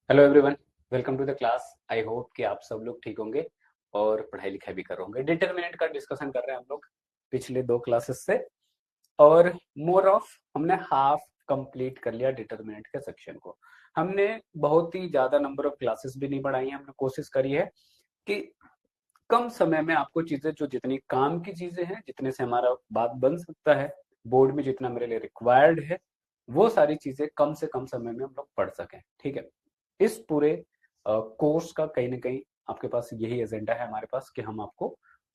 Hello everyone, welcome to the class. I hope कि आप सब लोग ठीक होंगे और पढ़ाई लिखाई भी कर रहे होंगे। डिटरमिनेंट का डिस्कशन कर रहे हैं हम लोग पिछले दो क्लासेस से, और मोर ऑफ हमने हाफ कंप्लीट कर लिया डिटरमिनेंट के सेक्शन को। हमने बहुत ही ज्यादा नंबर ऑफ क्लासेस भी नहीं पढ़ाई हैं। हमने कोशिश करी है कि कम समय में आपको चीजें, जो जितनी काम की चीजें हैं, जितने से हमारा बात बन सकता है बोर्ड में, जितना मेरे लिए रिक्वायर्ड है, वो सारी चीजें कम से कम समय में हम लोग पढ़ सकें। ठीक है, इस पूरे कोर्स का कहीं ना कहीं आपके पास यही एजेंडा है हमारे पास, कि हम आपको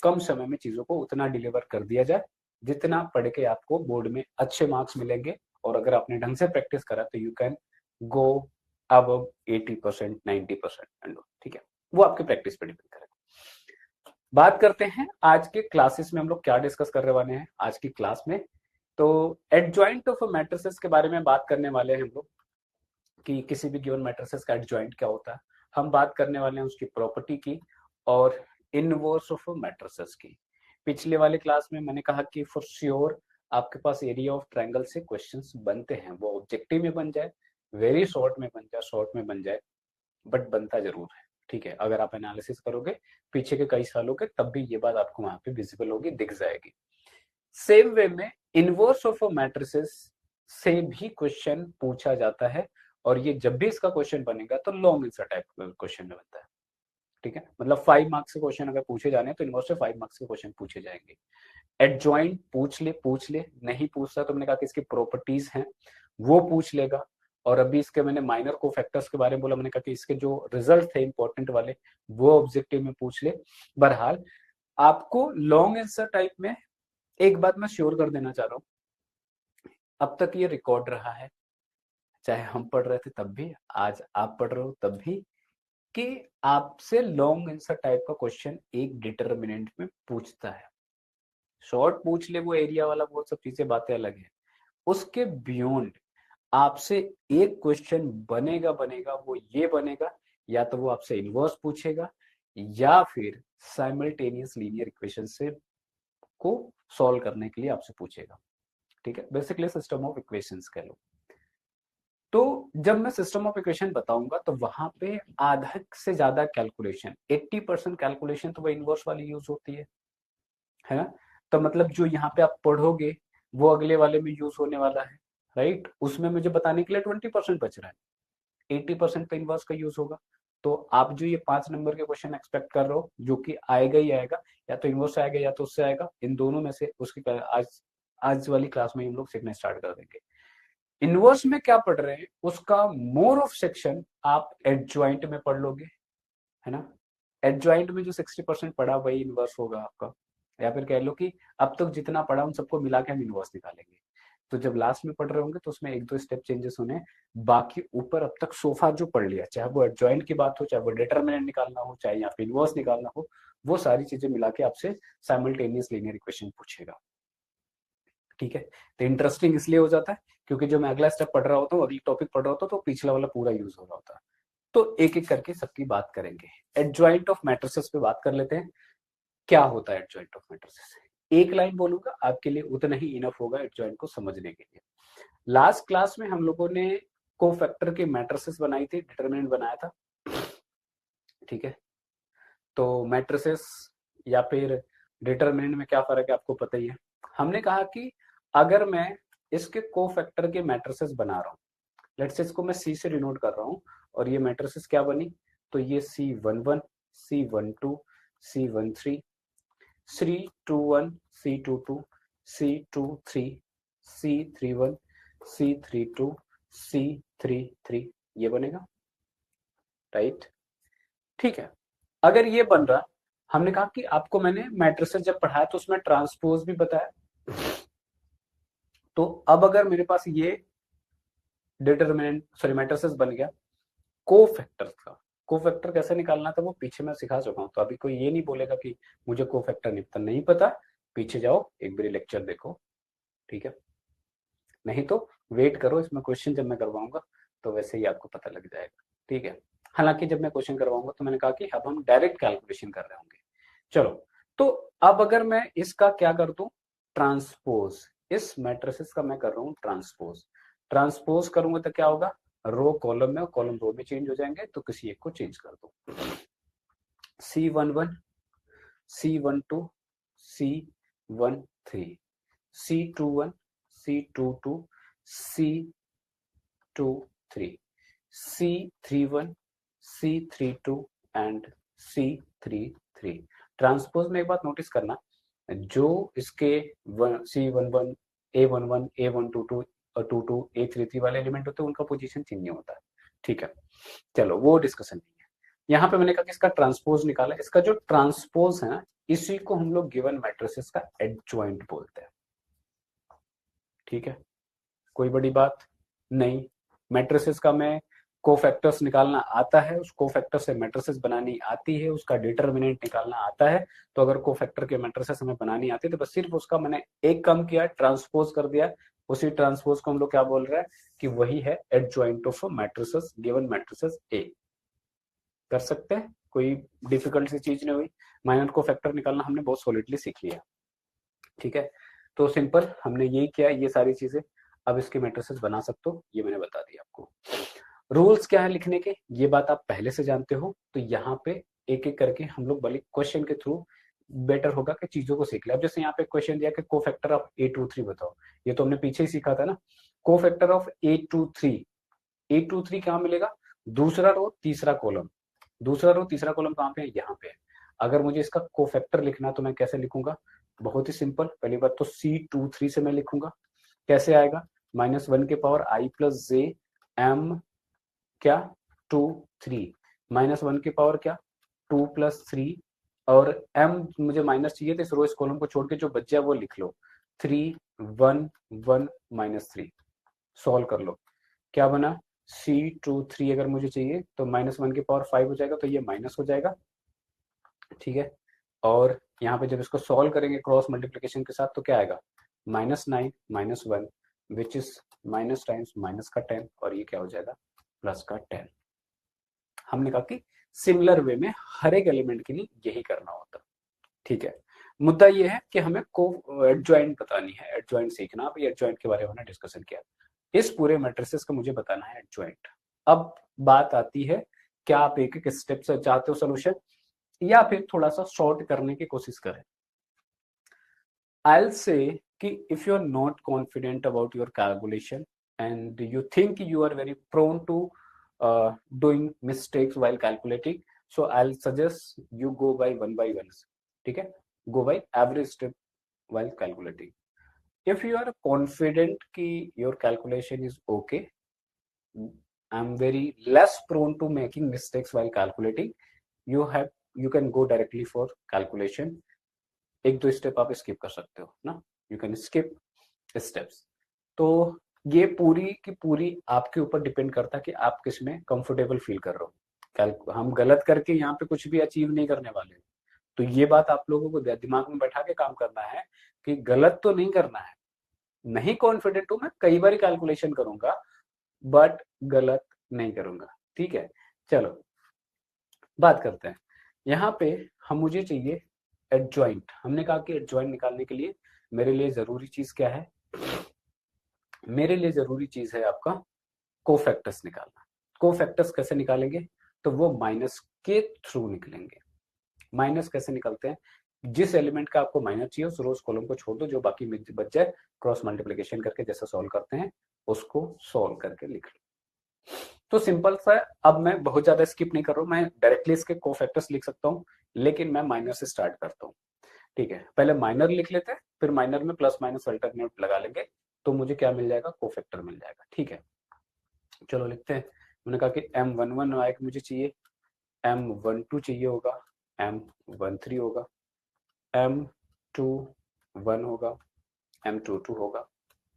कम समय में चीजों को उतना डिलीवर कर दिया जाए जितना पढ़ के आपको बोर्ड में अच्छे मार्क्स मिलेंगे। और अगर आपने ढंग से प्रैक्टिस करा तो यू कैन गो अब 80%, 90% एंड। ठीक है, वो आपके प्रैक्टिस पर डिपेंड करेगा। बात करते हैं आज के क्लासेस में हम लोग क्या डिस्कस करने वाले हैं आज की क्लास में। तो एडजॉइंट ऑफ मैट्रिसेस के बारे में बात करने वाले हैं हम लोग, कि किसी भी गिवन मैट्रिसेस का एडजॉइंट क्या होता है। हम बात करने वाले हैं उसकी प्रॉपर्टी की और इनवर्स ऑफ मैट्रिसेस की। पिछले वाले क्लास में मैंने कहा कि फॉर श्योर आपके पास एरिया ऑफ ट्रायंगल से क्वेश्चंस बनते हैं, वो ऑब्जेक्टिव में बन जाए, वेरी शॉर्ट में बन जाए, शॉर्ट में बन जाए, बट बनता जरूर है। ठीक है, अगर आप एनालिसिस करोगे पीछे के कई सालों के, तब भी ये बात आपको वहां पे विजिबल होगी, दिख जाएगी। सेम वे में इनवर्स ऑफ मैट्रिसेस से भी क्वेश्चन पूछा जाता है, और ये जब भी इसका क्वेश्चन बनेगा तो लॉन्ग आंसर टाइप क्वेश्चन में बनता है। ठीक है, मतलब 5 मार्क्स के क्वेश्चन अगर पूछे जाने तो इनवर्स से 5 मार्क्स के क्वेश्चन पूछे जाएंगे। एडजॉइंट पूछ ले नहीं पूछता तो मैंने कहा कि इसकी प्रॉपर्टीज हैं वो पूछ लेगा। और अभी इसके मैंने माइनर को फैक्टर्स के बारे में बोला, मैंने कहा कि इसके जो रिजल्ट थे इंपॉर्टेंट वाले वो ऑब्जेक्टिव में पूछ ले। बहरहाल आपको लॉन्ग आंसर टाइप में एक बात मैं श्योर कर देना चाह रहा हूँ, अब तक ये रिकॉर्ड रहा है, चाहे हम पढ़ रहे थे तब भी, आज आप पढ़ रहे हो तब भी, कि आपसे लॉन्ग आंसर टाइप का क्वेश्चन एक डिटरमिनेंट में पूछता है। शॉर्ट पूछ ले वो एरिया वाला, वो सब चीजें बातें अलग है। उसके बियॉन्ड आपसे एक क्वेश्चन बनेगा बनेगा, वो ये बनेगा, या तो वो आपसे इनवर्स पूछेगा या फिर साइमल्टेनियस लीनियर इक्वेशन से को सॉल्व करने के लिए आपसे पूछेगा। ठीक है, बेसिकली सिस्टम ऑफ इक्वेशंस कह लो। तो जब मैं सिस्टम ऑफ इक्वेशन बताऊंगा तो वहां पे आधा से ज्यादा कैलकुलेशन, 80% कैलकुलेशन तो वो इनवर्स वाली यूज होती है ना। तो मतलब जो यहाँ पे आप पढ़ोगे वो अगले वाले में यूज होने वाला है, राइट। उसमें मुझे बताने के लिए 20% बच रहा है, 80% तो इनवर्स का यूज होगा। तो आप जो ये 5 नंबर के क्वेश्चन एक्सपेक्ट कर रहे हो, जो कि आएगा ही आएगा, या तो इनवर्स आएगा या तो उससे आएगा, इन दोनों में से उसकी आज आज वाली क्लास में हम लोग सीखना स्टार्ट कर देंगे। इनवर्स में क्या पढ़ रहे हैं उसका मोर ऑफ सेक्शन आप एडजॉइंट में पढ़ लोगे, है ना। एडजॉइंट में जो 60% पढ़ा वही इनवर्स होगा आपका, या फिर कह लो कि अब तक जितना पढ़ा उन सबको मिला के हम इनवर्स निकालेंगे। तो जब लास्ट में पढ़ रहे होंगे तो उसमें एक दो स्टेप चेंजेस होने, बाकी ऊपर अब तक सोफा जो पढ़ लिया, चाहे वो एडजॉइंट की बात हो, चाहे वो डिटरमिनेंट निकालना हो, चाहे यहाँ पे इनवर्स निकालना हो, वो सारी चीजें मिला के आपसे साइमल्टेनियस लीनियर इक्वेशन पूछेगा। ठीक है, तो इंटरेस्टिंग इसलिए हो जाता है क्योंकि जो मैं अगला स्टेप पढ़ रहा होता हूँ, अगली टॉपिक पढ़ रहा होता हूँ, तो पिछला वाला पूरा यूज हो रहा होता है। तो एक एक करके सबकी बात करेंगे। एडजॉइंट ऑफ मैट्रिसेस पे बात कर लेते हैं। क्या होता है एडजॉइंट ऑफ मैट्रिसेस? एक लाइन बोलूंगा आपके लिए उतना ही इनफ होगा एडजॉइंट को समझने के लिए। लास्ट क्लास में हम लोगों ने कोफैक्टर के मैट्रिसेस बनाई थी, डिटरमिनेंट बनाया था। ठीक है, तो मैट्रिसेस या फिर डिटरमिनेंट में क्या फर्क है आपको पता ही है। हमने कहा कि अगर मैं इसके कोफैक्टर के मैट्रिसेस बना रहा हूँ, लेट्स से इसको मैं सी से डिनोट कर रहा हूँ, और ये मैट्रिसेस क्या बनी, तो ये C11, C12, C13, C21, C22, C23, C31, C32, C33, ये बनेगा, राइट। ठीक है, अगर ये बन रहा, हमने कहा कि आपको मैंने मैट्रिसेस जब पढ़ाया तो उसमें ट्रांसपोज भी बताया। तो अब अगर मेरे पास ये डिटरमिनेंट सॉरी मैट्रिसेस बन गया, कोफैक्टर का, कोफैक्टर कैसे निकालना था वो पीछे मैं सिखा चुका हूं, तो अभी कोई ये नहीं बोलेगा कि मुझे कोफैक्टर नहीं पता, पीछे जाओ एक बार लेक्चर देखो। ठीक है, नहीं तो वेट करो, इसमें क्वेश्चन जब मैं करवाऊंगा तो वैसे ही आपको पता लग जाएगा। ठीक है, हालांकि जब मैं क्वेश्चन करवाऊंगा तो मैंने कहा कि अब हम डायरेक्ट कैलकुलेशन कर रहे होंगे। चलो, तो अब अगर मैं इसका क्या कर दूं, ट्रांसपोज, इस मैट्रिसेस का मैं कर रहा हूं ट्रांसपोज। ट्रांसपोज करूंगा तो क्या होगा, रो कॉलम में और कॉलम रो में चेंज हो जाएंगे, तो किसी एक को चेंज कर दो। C11, C12, C13, C21, C22, C23, C31, C32 and C33। Transpose में एक बात नोटिस करना, जो इसके C11, A11, A122 और 22, A33 वाले एलिमेंट होते हैं, उनका पोजीशन चेंज नहीं होता है। ठीक है, चलो वो डिस्कशन नहीं है। यहाँ पे मैंने कहा कि इसका ट्रांसपोज निकाला। इसका जो ट्रांसपोज है ना, इसी को हम लोग गिवन मैट्रिसेस का एडजॉइंट बोलते हैं। ठीक है, कोई बड़ी बात नहीं। मैट्रिसेस का मैं कोफैक्टर्स निकालना आता है, उस कोफैक्टर से मैट्रिसेस बनानी आती है, उसका डिटरमिनेंट निकालना आता है। तो अगर कोफैक्टर के मैट्रिसेस हमें बनानी आती है, तो बस सिर्फ उसका मैंने एक काम किया, ट्रांसपोज कर दिया। उसी ट्रांसपोज को हम लोग क्या बोल रहे हैं कि वही है adjoint of matrices, given matrices ए। कर सकते हैं, कोई डिफिकल्ट सी चीज नहीं हुई। माइनर कोफैक्टर निकालना हमने बहुत सॉलिडली सीख लिया। ठीक है, तो सिंपल हमने यही किया, ये सारी चीजें। अब इसके मैट्रिसेस बना सकते हो, ये मैंने बता दिया आपको। रूल्स क्या है लिखने के, ये बात आप पहले से जानते हो। तो यहाँ पे एक एक करके हम लोग बल्कि क्वेश्चन के थ्रू बेटर होगा कि चीजों को सीख ले। अब जैसे यहाँ पे क्वेश्चन दिया कि कोफैक्टर ऑफ A23 बताओ, ये तो हमने पीछे ही सीखा था ना। कोफैक्टर ऑफ A23 कहाँ मिलेगा, दूसरा रो तीसरा कॉलम। दूसरा रो तीसरा कॉलम कहाँ पे है, यहाँ पे है। अगर मुझे इसका कोफैक्टर लिखना तो मैं कैसे लिखूंगा, बहुत ही सिंपल। पहली बात तो C23 से मैं लिखूंगा, कैसे आएगा, -1 के power I plus J M क्या 2 3, -1 की पावर क्या 2 प्लस 3, और m मुझे माइनस चाहिए, तो इस रो इस कॉलम को छोड़ के जो बच जाए वो लिख लो, 3 1 1 -3। सॉल्व कर लो, क्या बना C23 अगर मुझे चाहिए तो -1 की पावर 5 हो जाएगा, तो ये माइनस हो जाएगा। ठीक है, और यहाँ पे जब इसको सॉल्व करेंगे क्रॉस मल्टीप्लीकेशन के साथ, तो क्या आएगा -9 -1 which is minus times minus का 10, और ये क्या हो जाएगा प्लस का 10। हमने कहा कि सिमिलर वे में हर एक एलिमेंट के लिए यही करना होता। ठीक है, मुद्दा ये है कि हमें को एडजॉइंट बतानी है, एडजॉइंट सीखना। अब ये एडजॉइंट के बारे में हमने डिस्कशन किया, इस पूरे मैट्रिसेस का मुझे बताना है एडजॉइंट। अब बात आती है, क्या आप एक एक स्टेप से चाहते हो सोल्यूशन, या फिर थोड़ा सा शॉर्ट करने की कोशिश करें। I'll say कि if you're not confident about your calculation and you think you are very prone to doing mistakes while calculating, so I'll suggest you go by one. ठीक है, go by average step while calculating. If you are confident कि your calculation is okay, I'm very less prone to making mistakes while calculating, you can go directly for calculation. एक दो step आप skip कर सकते हो ना, you can skip steps. तो ये पूरी की पूरी आपके ऊपर डिपेंड करता है कि आप किस में कंफर्टेबल फील कर रहे हो। हम गलत करके यहाँ पे कुछ भी अचीव नहीं करने वाले, तो ये बात आप लोगों को दिमाग में बैठा के काम करना है कि गलत तो नहीं करना है। नहीं कॉन्फिडेंट हूं मैं, कई बार कैलकुलेशन करूंगा बट गलत नहीं करूंगा। ठीक है, चलो बात करते हैं। यहाँ पे हम मुझे चाहिए एडजॉइंट। हमने कहा कि एडजॉइंट निकालने के लिए मेरे लिए जरूरी चीज क्या है, मेरे लिए जरूरी चीज है आपका कोफैक्टर्स निकालना। कोफैक्टर्स कैसे निकालेंगे, तो वो माइनस के थ्रू निकलेंगे। माइनस कैसे निकलते हैं, जिस एलिमेंट का आपको माइनस चाहिए उस रोज कॉलम को छोड़ दो, जो बाकी बच जाए क्रॉस मल्टीप्लिकेशन करके जैसा सॉल्व करते हैं उसको सॉल्व करके लिख लो। तो सिंपल सा है। अब मैं बहुत ज्यादा स्किप नहीं कर रहा हूं, मैं डायरेक्टली इसके कोफैक्टर्स लिख सकता हूं, लेकिन मैं माइनर से स्टार्ट करता हूं। ठीक है, पहले माइनर लिख लेते हैं, फिर माइनर में प्लस माइनस अल्टरनेट लगा लेंगे, तो मुझे क्या मिल जाएगा, कोफैक्टर मिल जाएगा। ठीक है, चलो लिखते हैं। मैंने कहा कि M11 मुझे चाहिए, M12 चाहिए होगा, M13 होगा, M21 होगा, M22 होगा,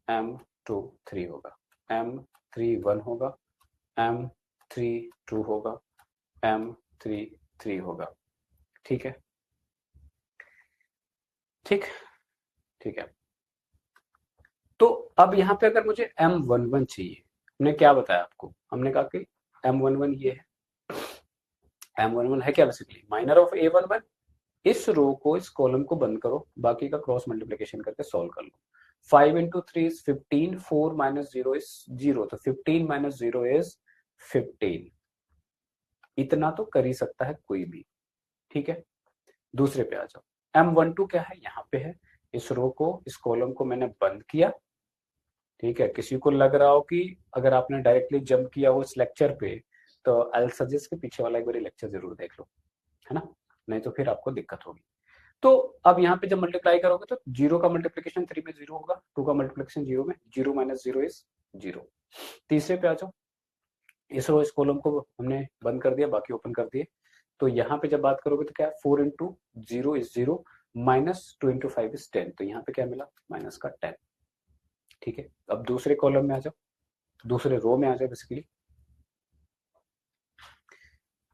M23 होगा, M31 होगा, M32 होगा, M33 होगा। ठीक है, ठीक ठीक है। तो अब यहाँ पे अगर मुझे M11 चाहिए, हमने क्या बताया आपको, हमने कहा कि M11 ये है। M11 है क्या, बेसिकली माइनर ऑफ A11। इस रो को, इस कॉलम को बंद करो, बाकी का क्रॉस मल्टीप्लिकेशन करके सॉल्व कर लो। 5 into 3 is 15, 4 minus 0 is 0, तो 15 minus 0 is 15। इतना तो कर ही सकता है कोई भी, ठीक है। दूसरे पे आ जाओ, M12 क्या है, यहाँ पे है। इस रो को, इस कॉलम को मैंने बंद किया, ठीक है। किसी को लग रहा हो कि अगर आपने डायरेक्टली जंप किया हो इस लेक्चर पे, तो आई सजेस्ट के पीछे वाला एक बार लेक्चर जरूर देख लो, है ना, नहीं तो फिर आपको दिक्कत होगी। तो अब यहाँ पे जब मल्टीप्लाई करोगे तो 0 का मल्टीप्लीकेशन 3 में 0 होगा, 2 का मल्टीप्लीकेशन 0 में, 0 माइनस 0 इज 0। तीसरे पे आ जाओ, इस रो इस कॉलम को हमने बंद कर दिया, बाकी ओपन कर दिए। तो यहाँ पे जब बात करोगे तो क्या है, 4 into 0 is 0, minus 2 into 5 is 10। तो यहाँ पे क्या मिला, माइनस का 10, ठीक है। अब दूसरे कॉलम में आ जाओ, दूसरे रो में आ जाओ बेसिकली।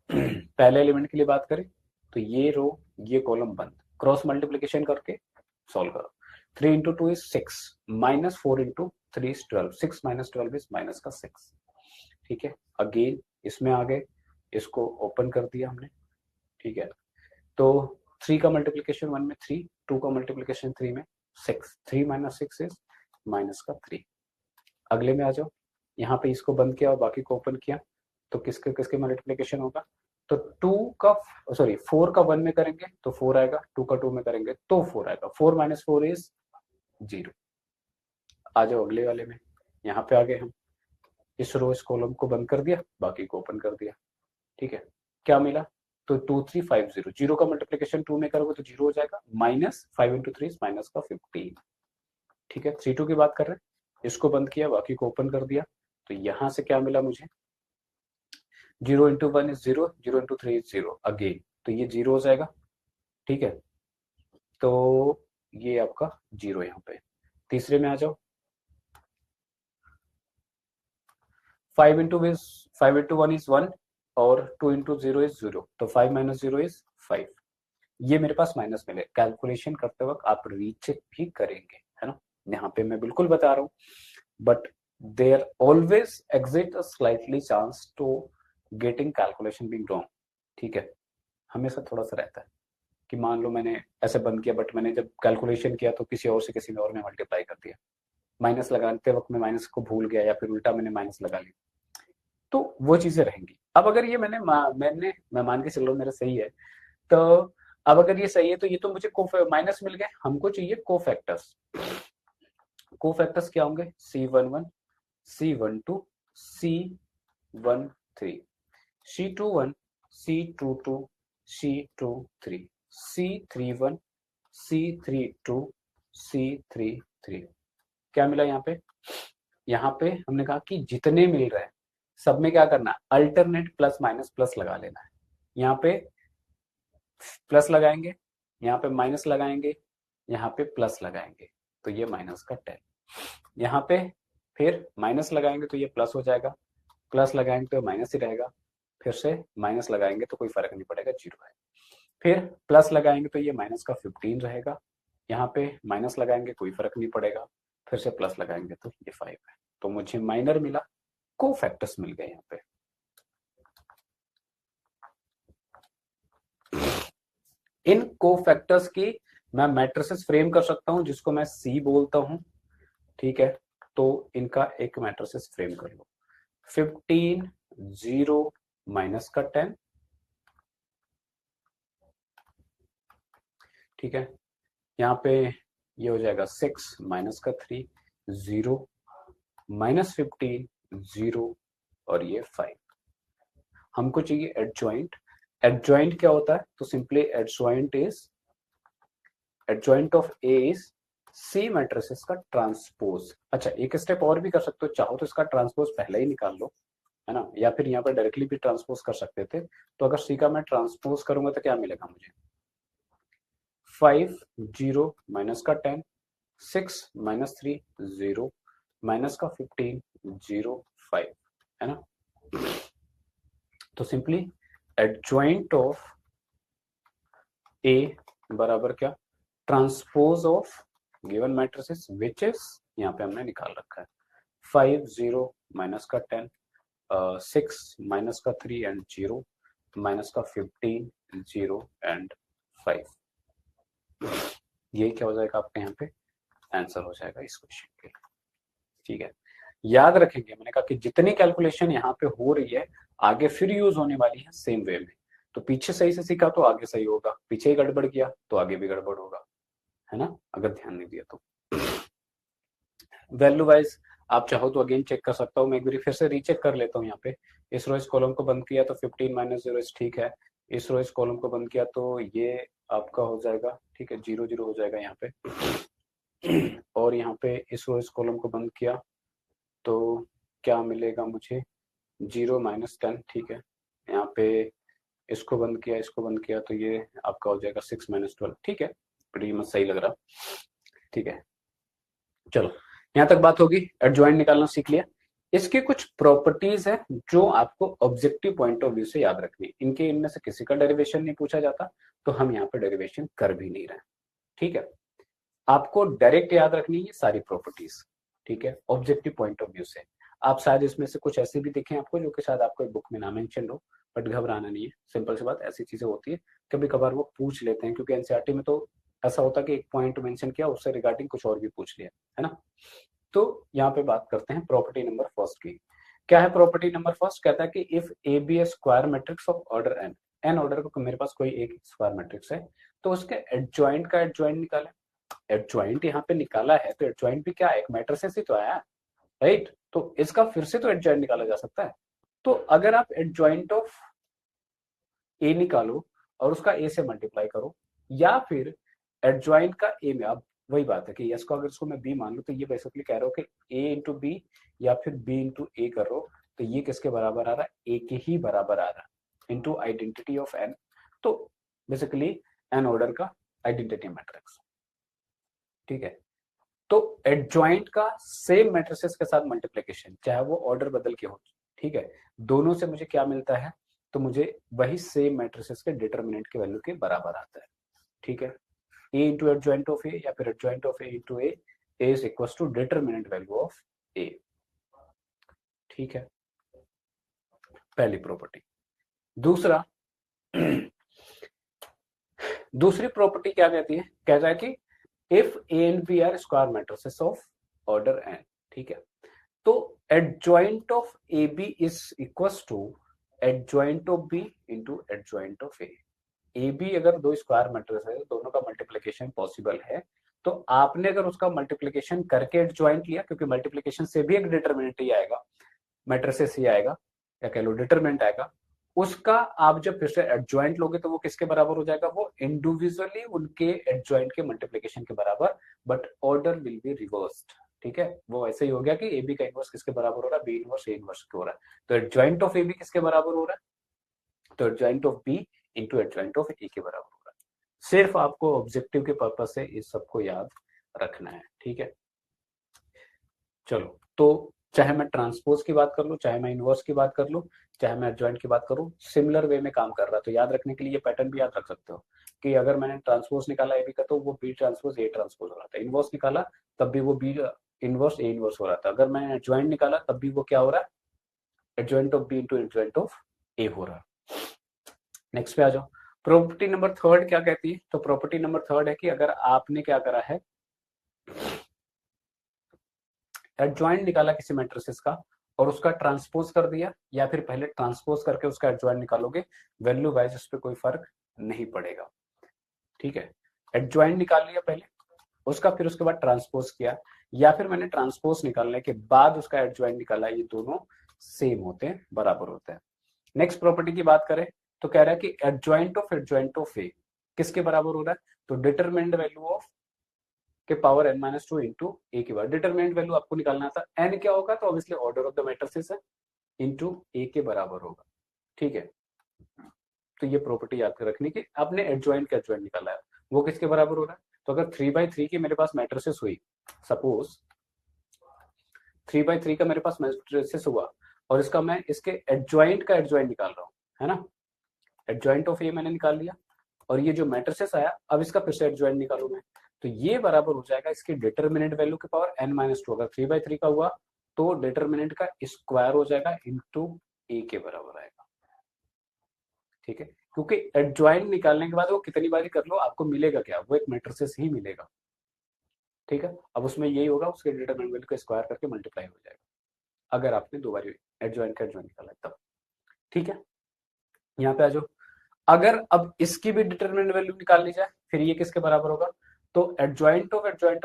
पहले एलिमेंट के लिए बात करें तो ये रो ये कॉलम बंद, क्रॉस मल्टीप्लीकेशन करके सॉल्व करो। 3 into 2 is 6, minus 4 into 3 is 12, 6 minus 12 is minus का 6, ठीक है। अगेन इसमें आ गए, इसको ओपन कर दिया हमने, ठीक है। तो 3 का मल्टीप्लीकेशन 1 में 3, 2 का मल्टीप्लीकेशन 3 में 6, 3 माइनस 6 इज माइनस का 3। अगले में आ जाओ, यहाँ पे इसको बंद किया और बाकी को ओपन किया, तो किसके किसके मल्टीप्लीकेशन होगा, तो 2 का सॉरी 4 का 1 में करेंगे तो 4 आएगा, 2 का 2 में करेंगे तो 4 आएगा, 4 माइनस 4 इज 0। आ जाओ अगले वाले में, यहाँ पे आ गए हम, इस रो इस कॉलम को बंद कर दिया, बाकी को ओपन कर दिया, ठीक है। क्या मिला, तो 2 3 5 0, 0 का मल्टीप्लीकेशन 2 में करोगे तो 0 हो जाएगा, माइनस 5 इंटू 3 माइनस का 15, ठीक है। 3 2 की बात कर रहे हैं, इसको बंद किया, बाकी को ओपन कर दिया, तो यहां से क्या मिला मुझे, 0 into 1 is 0, 0 into 3 is 0 again, तो ये 0 हो जाएगा, ठीक है। तो ये आपका 0 यहाँ पे। तीसरे में आ जाओ, 5 इंटू 1 इज 1 और 2 इंटू 0 इज 0, तो 5 माइनस 0 इज 5। ये मेरे पास माइनस मिले, कैलकुलेशन करते वक्त आप रीचेक भी करेंगे, है ना, यहाँ पे मैं बिल्कुल बता रहा हूँ, but there always exist a slightly chance to getting calculation being wrong, ठीक है। हमेशा थोड़ा सा रहता है कि मान लो मैंने ऐसे बंद किया, बट मैंने जब कैलकुलेशन किया तो किसी और से किसी और ने मल्टीप्लाई कर दिया, माइनस लगाते वक्त मैं माइनस को भूल गया, या फिर उल्टा मैंने माइनस लगा लिया, तो वो चीजें रहेंगी। अब अगर ये मैं मान के चलो मेरा सही है, तो अब अगर ये सही है तो ये तो मुझे माइनस मिल गए, हमको चाहिए कोफैक्टर्स। कोफैक्टर्स क्या होंगे, C11, C12, C13, C21, C22, C23, C31, C32, C33। क्या मिला यहाँ पे, यहाँ पे हमने कहा कि जितने मिल रहे हैं सब में क्या करना है, अल्टरनेट प्लस माइनस प्लस लगा लेना है। यहाँ पे प्लस लगाएंगे, यहाँ पे माइनस लगाएंगे, यहाँ पे प्लस लगाएंगे, तो ये माइनस का 10। यहाँ पे फिर माइनस लगाएंगे तो ये प्लस हो जाएगा, प्लस लगाएंगे तो माइनस ही रहेगा, फिर से माइनस लगाएंगे तो कोई फर्क नहीं पड़ेगा, 0 है। फिर प्लस लगाएंगे तो ये माइनस का 15 रहेगा, यहाँ पे माइनस लगाएंगे कोई फर्क नहीं पड़ेगा, फिर से प्लस लगाएंगे तो ये 5 है। तो मुझे माइनर मिला, कोफैक्टर्स मिल गए यहाँ पे। इन कोफैक्टर्स की मैं मैट्रिसेस फ्रेम कर सकता हूं, जिसको मैं C बोलता हूं, ठीक है। तो इनका एक मैट्रिसेस फ्रेम कर लो, 15 0 माइनस का 10, ठीक है। यहाँ पे ये हो जाएगा 6 माइनस का 3, 0 माइनस 15 0 और ये 5। हमको चाहिए एडजॉइंट। एडजॉइंट क्या होता है, तो simply adjoint of A is C matrices का ट्रांसपोज। अच्छा, एक स्टेप और भी कर सकते हो, चाहो तो इसका ट्रांसपोज पहले ही निकाल लो, है ना, या फिर यहाँ पर डायरेक्टली भी ट्रांसपोज कर सकते थे। तो अगर सी का मैं ट्रांसपोज करूंगा तो क्या मिलेगा मुझे, 5 0 माइनस का 10, 6 माइनस 3 0 माइनस का 15 0 5, है ना। तो सिंपली एडजॉइंट ऑफ ए बराबर क्या, transpose of given matrices which is, यहाँ पे हमने निकाल रखा है 5 0 माइनस का 10, 6 माइनस का 3 एंड 0 माइनस का 15 0 एंड 5। ये क्या हो जाएगा आपके यहाँ पे आंसर हो जाएगा इस क्वेश्चन के, ठीक है। याद रखेंगे, मैंने कहा कि जितनी कैलकुलेशन यहाँ पे हो रही है आगे फिर यूज होने वाली है सेम वे में। तो पीछे सही से सीखा तो आगे सही होगा, पीछे ही गड़बड़ किया तो आगे भी गड़बड़ होगा, है ना, अगर ध्यान नहीं दिया तो। वैल्यू वाइज आप चाहो तो अगेन चेक कर सकता हूँ, मैं एक बार फिर से रीचेक कर लेता हूँ। यहाँ पे इस रो इस कॉलम को बंद किया तो 15 माइनस 0 ठीक है, इस रो इस कॉलम को बंद किया तो ये आपका हो जाएगा, ठीक है, 0 0 हो जाएगा यहाँ पे। और यहाँ पे इस रो इस कॉलम को बंद किया तो क्या मिलेगा मुझे, 0 माइनस 10, ठीक है। यहाँ पे इसको बंद किया, इसको बंद किया तो ये आपका हो जाएगा 6 माइनस 12, ठीक है, pretty much सही लग रहा, ठीक है। चलो यहाँ तक बात होगी, एडजॉइंट निकालना सीख लिया। इसकी कुछ प्रॉपर्टीज है जो आपको ऑब्जेक्टिव पॉइंट ऑफ व्यू से याद रखनी है। इनके इनमें से किसी का डेरिवेशन नहीं पूछा जाता तो हम यहाँ पे डेरिवेशन कर भी नहीं रहे, ठीक है। आपको डायरेक्ट याद रखनी है सारी प्रॉपर्टीज, ठीक है, ऑब्जेक्टिव पॉइंट ऑफ व्यू से। आप शायद इसमें से कुछ ऐसे भी देखें आपको जो कि शायद आपको बुक में ना मेंशन हो, बट घबराना नहीं है, सिंपल सी बात, ऐसी चीजें होती है, कभी कभार वो पूछ लेते हैं, क्योंकि एनसीईआरटी में तो ऐसा होता है कि एक पॉइंट मेंशन किया उससे रिगार्डिंग कुछ और भी पूछ लिया, है ना। तो यहाँ पे बात करते हैं प्रॉपर्टी नंबर फर्स्ट की। क्या है प्रॉपर्टी नंबर फर्स्ट, कहता है कि if A be a square matrix of order n, n order का मेरे पास कोई एक स्क्वायर मैट्रिक्स है, तो उसके एडजॉइंट का एडजॉइंट निकाले। एडजॉइंट यहाँ पे निकाला है तो एडजॉइंट भी क्या है, एक मैट्रिक्स ही तो आया, राइट। तो इसका फिर से तो एडजॉइंट निकाला जा सकता है। तो अगर आप एडजॉइंट ऑफ ए निकालो और उसका ए से मल्टीप्लाई करो, या फिर एडजॉइंट का ए में, अब वही बात है कि एस को अगर इसको मैं बी मान लूं तो ये बेसिकली कह रहा हो कि ए इंटू बी या फिर बी इंटू ए कर रहा, तो ये किसके बराबर आ रहा है, ए के ही बराबर आ रहा है, इंटू आइडेंटिटी ऑफ एन। तो बेसिकली एन ऑर्डर का आइडेंटिटी मैट्रिक्स, ठीक है। तो एडजॉइंट का सेम मैट्रिसेस के साथ मल्टीप्लिकेशन, चाहे वो ऑर्डर बदल के हो, ठीक है, दोनों से मुझे क्या मिलता है, तो मुझे वही सेम मैट्रिसेस के डिटरमिनेंट के वैल्यू के बराबर आता है, ठीक है। A into adjoint of A या फिर adjoint of A into A is equal to determinant value of A, ठीक है, पहली प्रॉपर्टी। दूसरा दूसरी प्रॉपर्टी क्या कहती है, कहता है कि if A and B are square matrices of order n, ठीक है, तो adjoint of A B is equal to adjoint of B into adjoint of A. A B अगर दो स्क्वायर मैट्रिक्स है, दोनों का मल्टीप्लिकेशन पॉसिबल है, तो आपने अगर उसका मल्टीप्लिकेशन करके एडजॉइंट लिया, क्योंकि मल्टीप्लिकेशन से भी एक डिटरमिनेंट ही आएगा, मैट्रिसेस ही आएगा, या कह लो डिटरमिनेंट आएगा, उसका आप जब फिर से एडजॉइंट लोगे तो वो किसके बराबर हो जाएगा, वो इंडिविजुअली उनके एडजॉइंट के मल्टीप्लिकेशन के बराबर, but order will be reversed, ठीक है। वो ऐसे ही हो गया कि ए बी का इनवर्स किसके बराबर हो रहा है, बी इनवर्स ए इनवर्स हो रहा है, तो एडजॉइंट ऑफ ए बी किसके बराबर हो रहा है, तो adjoint of B into adjoint of A के बराबर हो रहा है। सिर्फ आपको ऑब्जेक्टिव के पर्पज से इस सबको याद रखना है, ठीक है। चलो, तो चाहे मैं ट्रांसपोज की बात कर लूं, चाहे मैं इनवर्स की बात कर लूं, चाहे मैं एडजॉइंट की बात करूं, सिमिलर वे में काम कर रहा है। तो याद रखने के लिए ये पैटर्न भी याद रख सकते हो कि अगर मैंने ट्रांसपोज निकाला ए बी का तो वो बी ट्रांसपोज ए ट्रांसपोज हो रहा था, इनवर्स निकाला तब भी वो बी इनवर्स ए इनवर्स हो रहा था, अगर मैंने एडजॉइंट निकाला तब भी वो क्या हो रहा है, adjoint of B into adjoint of A हो रहा है। नेक्स्ट पे आ जाओ, प्रॉपर्टी नंबर थर्ड क्या कहती है, तो प्रॉपर्टी नंबर थर्ड है कि अगर आपने क्या करा है, एडजॉइंट निकाला किसी मैट्रिसेस का और उसका ट्रांसपोज कर दिया, या फिर पहले ट्रांसपोज करके उसका एडजॉइंट निकालोगे, वैल्यू वाइज उस पर कोई फर्क नहीं पड़ेगा, ठीक है। एडजॉइंट निकाल लिया पहले, उसका फिर उसके बाद ट्रांसपोज किया, या फिर मैंने ट्रांसपोज निकालने के बाद उसका एडजॉइंट निकाला, ये दोनों सेम होते हैं, बराबर होते हैं। नेक्स्ट प्रॉपर्टी की बात करें तो कह रहा है कि एडजॉइंट ऑफ ए किसके बराबर हो रहा है, तो डिटरमिनेंट वैल्यू ऑफ के power n minus two into A के बाद डिटरमिनेंट वैल्यू आपको निकालना था, n क्या होगा, तो obviously order of the matrices है, इंटू ए के बराबर होगा, ठीक है। तो ये प्रॉपर्टी याद रखने की, आपने एडजॉइंट का एडजॉइंट निकाला है, वो किसके बराबर हो रहा है, तो अगर 3/3 की मेरे पास मैट्रिसेस हुई, सपोज 3/3 का मेरे पास मैट्रिसेस हुआ और इसका मैं इसके एडजॉइंट का एडजॉइंट निकाल रहा हूँ, है ना, एडजॉइंट ऑफ ए मैंने निकाल लिया, और ये जो मैट्रिसेस आया अब इसका फिर से एडजॉइंट निकालू मैं, तो ये बराबर हो जाएगा इसकी डिटरमिनेंट वैल्यू के पावर n-2, अगर 3/3 का हुआ तो डिटरमिनेंट का स्क्वायर हो जाएगा इंटू ए के बराबर आएगा, ठीक है। क्योंकि एडजॉइंट निकालने के बाद वो कितनी बारी कर लो आपको मिलेगा क्या, वो एक मैट्रिसेस ही मिलेगा, ठीक है। अब उसमें यही होगा, उसके डिटरमिनेंट वैल्यू का स्क्वायर करके मल्टीप्लाई हो जाएगा, अगर आपने दो बार एडजॉइंट का एडजॉइंट निकाला है तब। ठीक है, यहाँ पे आ जाओ। अगर अब इसकी भी डिटरमिनेंट वैल्यू निकाल ली जाए, फिर ये किसके बराबर होगा? तो एडजॉइंट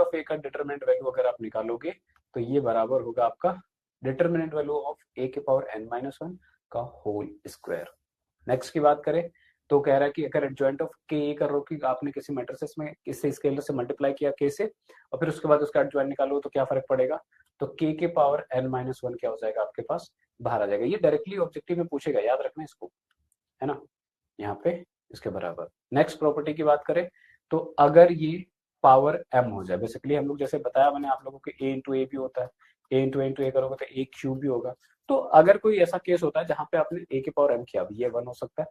ऑफ ए का डिटरमिनेंट वैल्यू अगर आप निकालोगे तो ये बराबर होगा आपका डिटरमिनेंट वैल्यू ऑफ ए के पावर एन माइनस वन का होल स्क्वायर। नेक्स्ट की बात करें तो कह रहा है कि अगर एडजॉइंट ऑफ के ए कर रहे हो कि आपने किसी मैट्रिसेस में किसी स्केलर से मल्टीप्लाई किया के से और फिर उसके बाद उसका एडजॉइंट निकालो तो क्या फर्क पड़ेगा? तो के पावर एन माइनस वन क्या हो जाएगा आपके पास? बाहर आ जाएगा। ये डायरेक्टली ऑब्जेक्टिव में पूछेगा, याद रखना इसको, है ना, यहाँ पे इसके बराबर। नेक्स्ट प्रॉपर्टी की बात करें तो अगर ये पावर m हो जाए, बेसिकली हम लोग जैसे बताया मैंने आप लोगों को a इंटू ए भी होता है, a इंटू ए करोगे तो a क्यूब भी होगा। तो अगर कोई ऐसा केस होता है जहां पे आपने a के पावर m किया, ये 1 हो सकता है,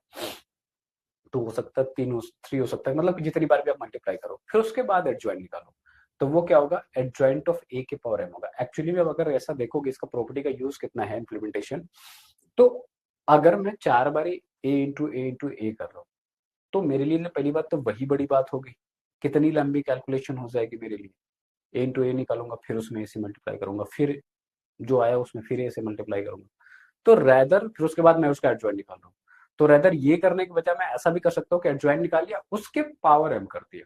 2 हो सकता है, 3 हो सकता है, मतलब जितनी बार भी आप मल्टीप्लाई करो फिर उसके बाद एडजॉइंट निकालो तो वो क्या होगा? एडजॉइंट ऑफ a के पावर m होगा। एक्चुअली में अब अगर ऐसा देखोगे इसका प्रॉपर्टी का यूज कितना है इम्प्लीमेंटेशन, तो अगर मैं 4 बार a इंटू ए कर रहा हूँ तो मेरे लिए पहली बात तो वही बड़ी बात होगी, कितनी लंबी कैलकुलेशन हो जाएगी मेरे लिए। ए इंटू ए निकालूंगा, फिर उसमें ए से मल्टीप्लाई करूंगा, फिर जो आया उसमें फिर ए से मल्टीप्लाई करूंगा, तो रैदर फिर उसके बाद मैं उसका एडजॉइंट निकाल रहा हूँ। तो रैदर ये करने के बजाय मैं ऐसा भी कर सकता हूँ कि एडजॉइंट निकाल लिया, उसके पावर एम कर दिया।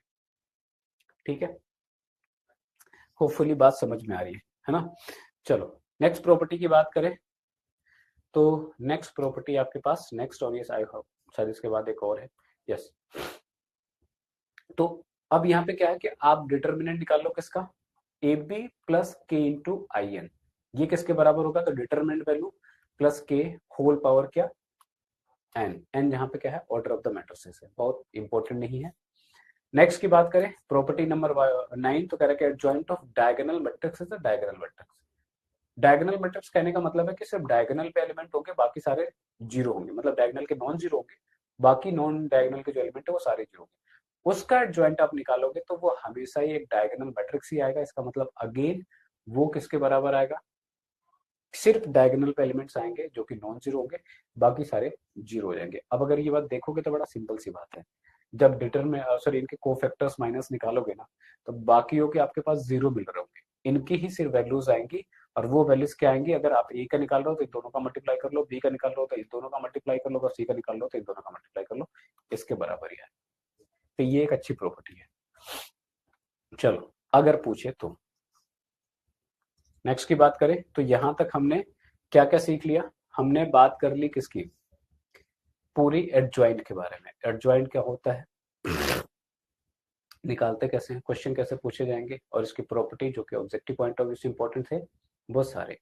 ठीक है, होपफुली बात समझ में आ रही है ना। चलो नेक्स्ट प्रॉपर्टी की बात करें तो नेक्स्ट प्रॉपर्टी आपके पास नेक्स्ट और ये शायद इसके बाद एक और है। यस, तो अब यहाँ पे क्या है कि आप डिटर्मिनेंट निकाल लो किसका? ए बी प्लस के इंटू आई एन। ये किसके बराबर होगा? तो डिटर्मिनेंट वैल्यू प्लस के होल पावर क्या? एन। एन यहाँ पे क्या है? ऑर्डर ऑफ द मैट्रिसेस है, बहुत इंपॉर्टेंट नहीं है। नेक्स्ट की बात करें प्रॉपर्टी नंबर 9, तो कह रहा है adjoint of diagonal matrix is a diagonal matrix. Diagonal matrix कहने का मतलब है कि सिर्फ डायगोनल पे एलिमेंट होंगे, बाकी सारे जीरो होंगे, मतलब डायगोनल के नॉन जीरो होंगे, बाकी नॉन डायगोनल के जो एलिमेंट है वो सारे जीरो होंगे। उसका एडजॉइंट आप निकालोगे तो वो हमेशा ही एक डायगोनल मैट्रिक्स ही आएगा। इसका मतलब अगेन वो किसके बराबर आएगा? सिर्फ डायगोनल पे एलिमेंट्स आएंगे जो कि नॉन जीरो होंगे, बाकी सारे जीरो हो जाएंगे। अब अगर ये बात देखोगे तो बड़ा सिंपल सी बात है, जब सॉरी इनके कोफैक्टर्स माइनस निकालोगे ना तो बाकियों के आपके पास जीरो मिल रहे होंगे, इनकी ही सिर्फ वैल्यूज आएंगी। और वो वैल्यूज क्या आएंगी? अगर आप ए का निकाल रहे हो तो इन दोनों का मल्टीप्लाई कर लो, बी का निकाल रहे हो तो इन दोनों का मल्टीप्लाई कर लो, और सी का निकाल लो तो इन दोनों का मल्टीप्लाई कर लो, इसके बराबर ही है। तो ये एक अच्छी प्रॉपर्टी है। चलो अगर पूछे तो नेक्स्ट की बात करें तो यहां तक हमने क्या क्या सीख लिया? हमने बात कर ली किसकी? पूरी एडजॉइंट के बारे में। एडजॉइंट क्या होता है, निकालते कैसे हैं, क्वेश्चन कैसे पूछे जाएंगे, और इसकी प्रॉपर्टी जो कि ऑब्जेक्टिव पॉइंट ऑफ व्यू से इंपॉर्टेंट थे वो सारे।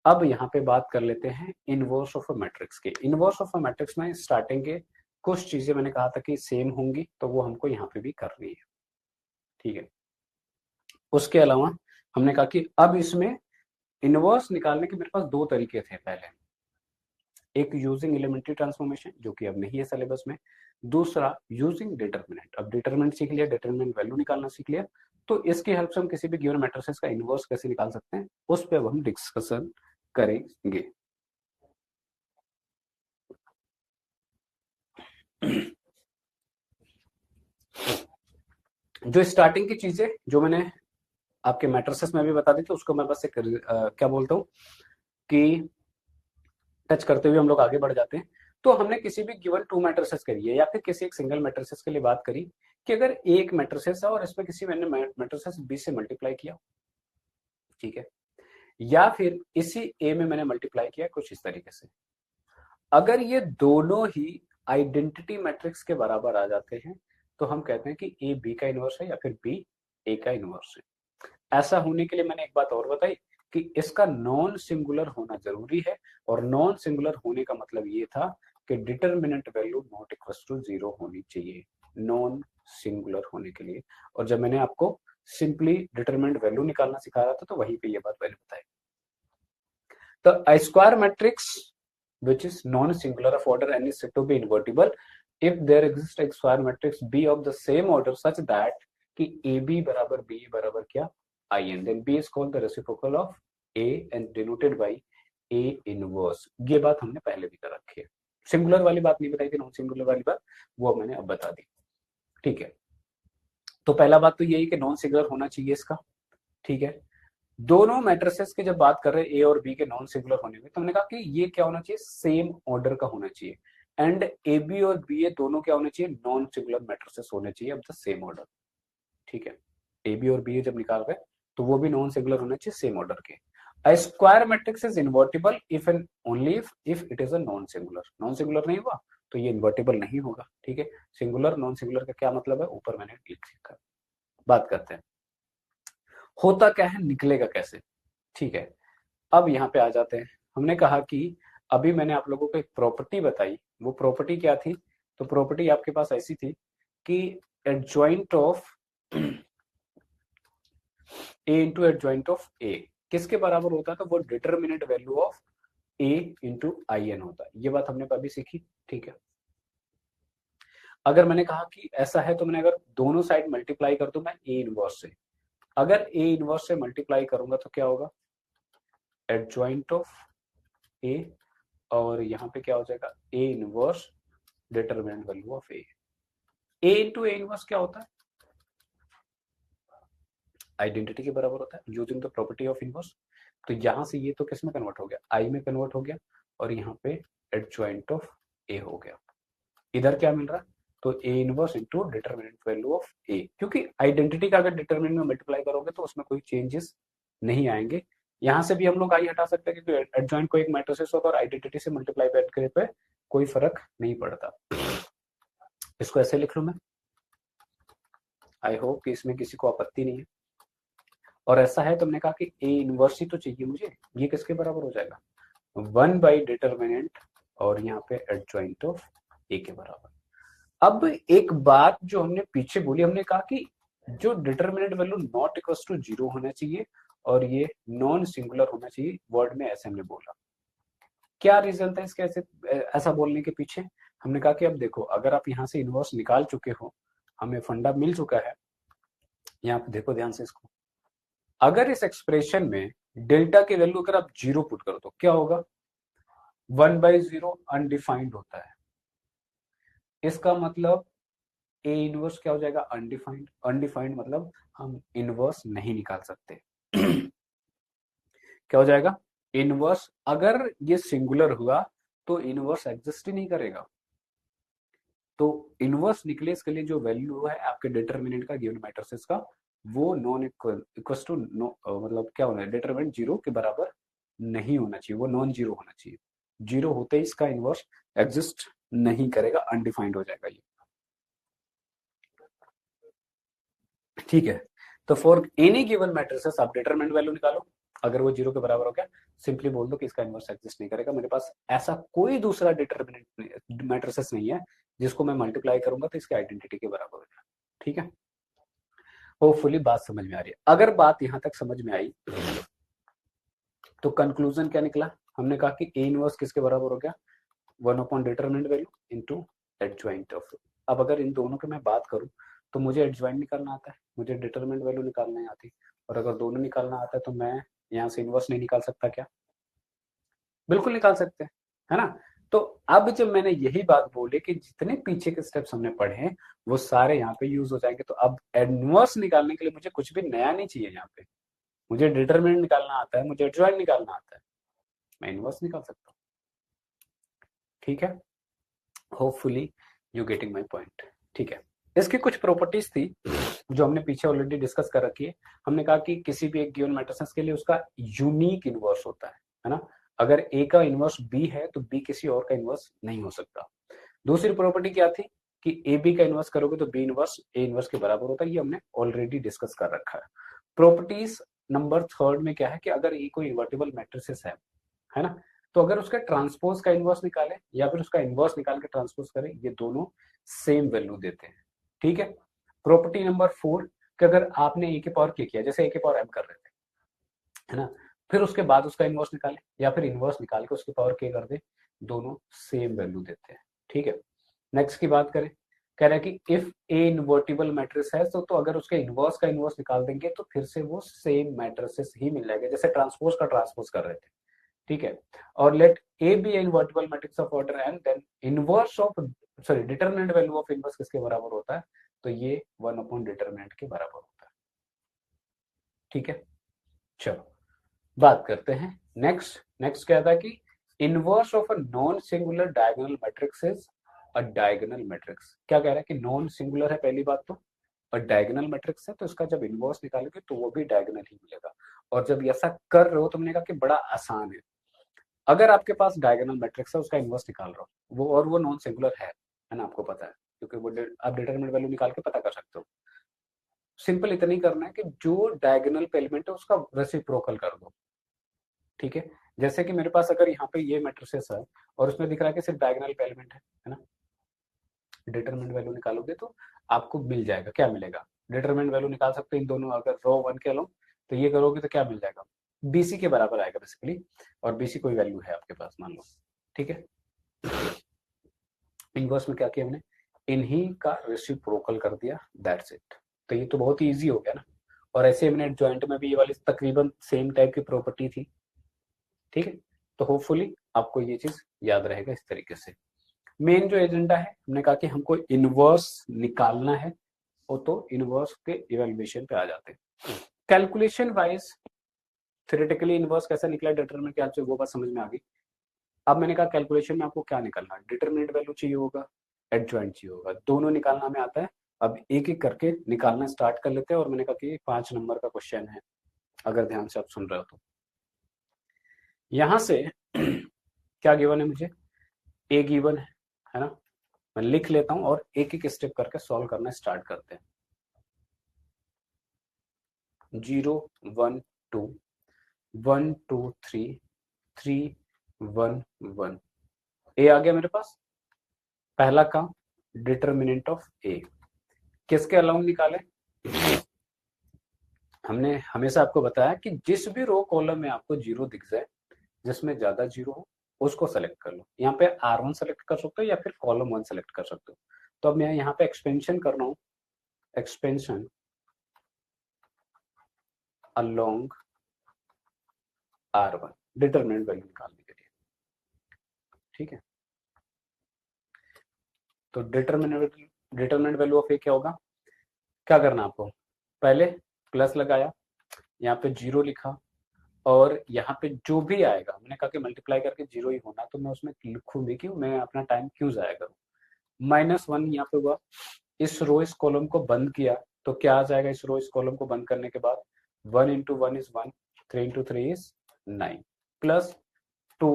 अब यहाँ पे बात कर लेते हैं इनवर्स ऑफ अ मैट्रिक्स के। इनवर्स ऑफ अ मैट्रिक्स में स्टार्टिंग के कुछ चीजें मैंने कहा था कि सेम होंगी, तो वो हमको यहाँ पे भी करनी है। ठीक है, उसके अलावा हमने कहा कि अब इसमें इनवर्स निकालने के मेरे पास दो तरीके थे पहले, एक यूजिंग एलिमेंट्री ट्रांसफॉर्मेशन जो कि अब नहीं है सिलेबस में, दूसरा यूजिंग डिटरमिनेंट। अब डिटरमिनेंट सीख लिया, डिटरमिनेंट वैल्यू निकालना सीख लिया, तो इसकी हेल्प से हम किसी भी गिवन मैट्रिसेस का इनवर्स कैसे निकाल सकते हैं उस पर अब हम डिस्कशन करेंगे। जो स्टार्टिंग की चीजें जो मैंने आपके मैट्रिसेस में भी बता दी थी उसको मैं बस एक क्या बोलता हूँ कि टच करते हुए हम लोग आगे बढ़ जाते हैं। तो हमने किसी भी गिवन टू मैट्रिसेस करी है या फिर किसी एक सिंगल मैट्रिसेस के लिए बात करी कि अगर एक मैट्रिसेस है और इसमें किसी मैंने मैट्रिसेस बी से मल्टीप्लाई किया, ठीक है, या फिर इसी ए में मैंने मल्टीप्लाई किया कुछ इस तरीके से, अगर ये दोनों ही आइडेंटिटी मैट्रिक्स के बराबर आ जाते हैं तो हम कहते हैं कि ए बी का इनवर्स है या फिर बी ए का इनवर्स है। ऐसा होने के लिए मैंने एक बात और बताई कि इसका नॉन सिंगुलर होना जरूरी है, और नॉन सिंगुलर होने का मतलब ये था कि determinant value not equal to zero होनी चाहिए नॉन सिंगुलर होने के लिए। और जब मैंने आपको सिंपली डिटरमिनेंट वैल्यू निकालना सिखा रहा था तो वहीं पे ये बात मैंने बताई। तो a square matrix which is non-singular of order n is said to be invertible if there exists a square matrix B of the same order such that कि AB बराबर B बराबर क्या? In, then B is called the reciprocal of A and denoted by A inverse। ये बात हमने पहले भी कर रखी है, सिंगुलर वाली बात नहीं बताई थी, नॉन सिंगुलर वाली बात वो मैंने अब बता दी। ठीक है, तो पहला बात तो यही कि नॉन सिंगुलर होना चाहिए इसका, ठीक है। दोनों मैट्रिसेस की जब बात कर रहे हैं ए और बी के नॉन सिंगुलर होने में, तो हमने कहा कि ये क्या होना चाहिए, सेम ऑर्डर का होना चाहिए। एंड ए बी और बी ए दोनों क्या होने चाहिए, नॉन सिंगुलर मैट्रिसेस होने चाहिए ऑफ द सेम ऑर्डर। ठीक है, ए बी और बी ए जब निकाल रहे हैं तो वो भी नॉन सिंगुलर होने चाहिए, सेम ऑर्डर के। A square matrix is invertible if and only if it is a non singular। Non singular नहीं हुआ तो ये इन्वर्टिबल नहीं होगा। ठीक है, सिंगुलर नॉन सिंगुलर का क्या मतलब है, ऊपर मैंने लिख लिखा। बात करते हैं होता क्या है, निकलेगा कैसे। ठीक है, अब यहाँ पे आ जाते हैं। हमने कहा कि अभी मैंने आप लोगों को एक प्रॉपर्टी बताई, वो प्रॉपर्टी क्या थी, तो प्रॉपर्टी आपके पास ऐसी थी कि adjoint of A into adjoint of A किसके बराबर होता है, तो वो determinant value of A into I N होता है। ये बात हमने अभी सीखी। ठीक है, अगर मैंने कहा कि ऐसा है तो मैंने अगर दोनों साइड मल्टीप्लाई कर दूं मैं ए इनवर्स से, अगर ए इनवर्स से मल्टीप्लाई करूंगा तो क्या होगा, एडजॉइंट ऑफ ए, और यहाँ पे क्या हो जाएगा, A inverse determinant value of A. A into A inverse क्या होता है, आइडेंटिटी के बराबर होता है using the property of inverse. तो यहां से ये तो किस में कन्वर्ट हो गया, आई में कन्वर्ट हो गया, और यहाँ पे एडजॉइंट ऑफ ए हो गया। इधर क्या मिल रहा है, तो A inverse into determinant value of A, क्योंकि आइडेंटिटी का अगर डिटरमिनेंट में मल्टीप्लाई करोगे तो उसमें कोई चेंजेस नहीं आएंगे। यहां से भी हम लोग आई हटा सकते हैं क्योंकि एडजॉइंट को एक मैट्रिसेस होगा और आइडेंटिटी से मल्टीप्लाई करने पे कोई फर्क नहीं पड़ता। इसको ऐसे लिख लूं मैं, आई होप कि इसमें किसी को आपत्ति नहीं है। और ऐसा है तो हमने कहा कि ए इनवर्स ही तो चाहिए मुझे, ये किसके बराबर हो जाएगा, 1 by डिटरमिनेंट और यहाँ पे एडजॉइंट ऑफ ए के बराबर। अब एक बात जो हमने पीछे बोली, हमने कहा कि जो determinant value not equal to 0 होना चाहिए और ये नॉन सिंगुलर होना चाहिए, वर्ड में ऐसे हमने बोला। क्या रीजन था इसके ऐसा बोलने के पीछे, हमने कहा कि अब देखो अगर आप यहाँ से इनवर्स निकाल चुके हो, हमें फंडा मिल चुका है, यहाँ पे देखो ध्यान से इसको, अगर इस एक्सप्रेशन में डेल्टा की वैल्यू अगर आप 0 पुट करो तो क्या होगा, 1/0 अनडिफाइंड होता है। इसका मतलब ए इनवर्स क्या हो जाएगा, अनडिफाइंड। अनडिफाइंड मतलब हम इनवर्स नहीं निकाल सकते। क्या हो जाएगा, इनवर्स अगर ये सिंगुलर हुआ तो इनवर्स एग्जिस्ट ही नहीं करेगा। तो इनवर्स निकले इसके लिए जो वैल्यू है आपके डिटरमिनेंट का गिवन मैट्रिसेस का, वो नॉन इक्वल टू नो, मतलब क्या होना है, डिटरमिनेंट 0 के बराबर नहीं होना चाहिए, वो नॉन जीरो होना चाहिए। 0 होते ही इसका इनवर्स एग्जिस्ट नहीं करेगा, अनडिफाइंड हो जाएगा ये। ठीक है, तो फॉर एनी गिवन मैट्रिसेस आप डिटरमिनेंट वैल्यू निकालो, अगर वो 0 के बराबर हो गया सिंपली बोल दो कि इसका इनवर्स एग्जिस्ट नहीं करेगा। मेरे पास ऐसा कोई दूसरा डिटरमिनेंट मैट्रिसेस नहीं है जिसको मैं मल्टीप्लाई करूंगा तो इसकी आइडेंटिटी के बराबर हो जाए। ठीक है, होपफुली बात समझ में आ रही है। अगर बात यहां तक समझ में आई तो कंक्लूजन क्या निकला, हमने कहा कि ए इनवर्स किसके बराबर हो गया, 1 determinant value into adjoint of. अब अगर इन दोनों की मैं बात करूं तो मुझे एडजॉइंट निकालना आता है, मुझे डिटरमिनेंट वैल्यू निकालना नहीं आती, और अगर दोनों निकालना आता है तो मैं यहाँ से इनवर्स नहीं निकाल सकता क्या, बिल्कुल निकाल सकते हैं, है ना। तो अब जब मैंने यही बात बोली कि जितने पीछे के स्टेप्स हमने पढ़े हैं वो सारे यहाँ पे यूज हो जाएंगे, तो अब इनवर्स निकालने के लिए मुझे कुछ भी नया नहीं चाहिए। यहाँ पे मुझे डिटरमिनेंट निकालना आता है, मुझे एडजॉइंट निकालना आता है, मैं इनवर्स निकाल सकता हूँ। ठीक है, hopefully you getting my point. ठीक है, इसकी कुछ प्रॉपर्टीज थी जो हमने पीछे ऑलरेडी डिस्कस कर रखी है। हमने कहा कि किसी भी एक गिवन मैट्रिसेस के लिए उसका यूनिक इनवर्स होता है ना। अगर ए का इनवर्स बी है तो बी किसी और का इनवर्स नहीं हो सकता। दूसरी प्रॉपर्टी क्या थी कि ए बी का इनवर्स करोगे तो बी इनवर्स ए इनवर्स के बराबर होता है, ये हमने ऑलरेडी डिस्कस कर रखा है। प्रॉपर्टीज नंबर थर्ड में क्या है कि अगर ए कोई इन्वर्टिबल मैट्रिसेस है ना, तो अगर उसका ट्रांसपोज का इनवर्स निकाले या फिर उसका इनवर्स निकाल के ट्रांसपोज करें, ये दोनों सेम वैल्यू देते हैं। ठीक है, प्रॉपर्टी नंबर 4 कि अगर आपने ए के पावर के किया, जैसे ए के पावर एम कर रहे थे, है ना, फिर उसके बाद उसका इनवर्स निकाले या फिर इनवर्स निकाल के उसके पावर के कर दे, दोनों सेम वैल्यू देते हैं। ठीक है, नेक्स्ट की बात करें, कह रहा है कि इफ ए इन्वर्टिबल मैट्रिक्स है तो अगर उसके इनवर्स का इनवर्स निकाल देंगे तो फिर से वो सेम मैट्रिसेस ही मिल जाएगा, जैसे ट्रांसपोज का ट्रांसपोज कर रहे थे। ठीक है, और let A be invertible matrix of order n, then inverse of sorry determinant value of inverse किसके बराबर होता है, तो ये 1 डिटरमिनेंट के बराबर होता है। ठीक है, चलो बात करते हैं नेक्स्ट क्या था कि inverse of a non singular diagonal matrix is a diagonal matrix. क्या कह रहा है कि नॉन सिंगुलर है पहली बात तो, और डायगोनल मैट्रिक्स है, तो इसका जब इनवर्स निकालोगे तो वो भी डायगोनल ही मिलेगा। और जब ऐसा कर रहे हो तो मैंने कहा कि बड़ा आसान है, अगर आपके पास डायगोनल मैट्रिक्स है उसका इनवर्स निकाल रहा हो वो, और वो नॉन सिंगुलर है ना, आपको पता है, क्योंकि वो आप डिटरमिनेंट वैल्यू निकाल के पता कर सकते हो। सिंपल इतना ही करना है कि जो डायगोनल पे एलिमेंट है उसका रेसिप्रोकल कर दो। ठीक है, जैसे कि मेरे पास अगर यहाँ पे ये मैट्रिसेस है और उसमें दिख रहा है कि सिर्फ डायगोनल पे एलिमेंट है ना, डिटरमिनेंट वैल्यू निकालोगे तो आपको मिल जाएगा, क्या मिलेगा, डिटरमिनेंट वैल्यू निकाल सकते हैं इन दोनों, अगर रो वन के लो तो ये करोगे तो क्या मिल जाएगा, बीसी के बराबर आएगा बेसिकली, और बीसी कोई वैल्यू है आपके पास मान लो। ठीक है, इनवर्स में क्या किया हमने, इन्हीं का रेसिप्रोकल कर दिया, दैट्स इट। तो ये तो बहुत ही ईजी हो गया ना, और ऐसे हमने जॉइंट में भी ये वाली तकरीबन सेम टाइप की प्रॉपर्टी थी। ठीक है, तो होपफुली आपको ये चीज याद रहेगा इस तरीके से। मेन जो एजेंडा है, हमने कहा कि हमको इनवर्स निकालना है, वो तो इनवर्स के इवेल्युएशन पे आ जाते हैं। कैलकुलेशन वाइज थ्योरेटिकली इनवर्स कैसा निकला डिटरमिनेंट क्या चाहिए वो बात समझ में आ गई। अब मैंने कहा कैलकुलेशन में आपको क्या निकालना है, डिटरमिनेंट वैल्यू चाहिए होगा, एडजॉइंट चाहिए होगा, दोनों निकालना हमें आता है। अब एक एक करके निकालना स्टार्ट कर लेते हैं, और मैंने कहा कि 5 नंबर का क्वेश्चन है, अगर ध्यान से आप सुन रहे हो तो। यहां से क्या गिवन है मुझे, ए गिवन है ना, मैं लिख लेता हूं और एक एक स्टेप करके सॉल्व करना स्टार्ट करते हैं। 0 1 2 1 2 3 3 1 1, ए आ गया मेरे पास। पहला काम, डिटरमिनेंट ऑफ ए किसके अलाउंग निकाले, हमने हमेशा आपको बताया कि जिस भी रो कॉलम में आपको जीरो दिख जाए, जिसमें ज्यादा जीरो हो उसको सेलेक्ट कर लो। यहाँ पे R1 सेलेक्ट कर सकते हो या फिर कॉलम 1 सेलेक्ट कर सकते हो। तो अब मैं यहाँ पे एक्सपेंशन कर रहा हूँ, expansion along R1 determinant value निकालने के लिए। ठीक है, तो डिटरमिनेंट वैल्यू ऑफ ए क्या होगा, क्या करना आपको, पहले प्लस लगाया, यहाँ पे जीरो लिखा, और यहाँ पे जो भी आएगा, मैंने कहा कि मल्टीप्लाई करके जीरो ही होना, तो मैं उसमें लिखूं भी क्यों, मैं अपना टाइम क्यों जाया करूं। -1 यहाँ पे हुआ, इस रो इस कॉलम को बंद किया तो क्या आ जाएगा, इस रो इस कॉलम को बंद करने के बाद 1 into 1 is 1, 3 into 3 is 9, plus 2,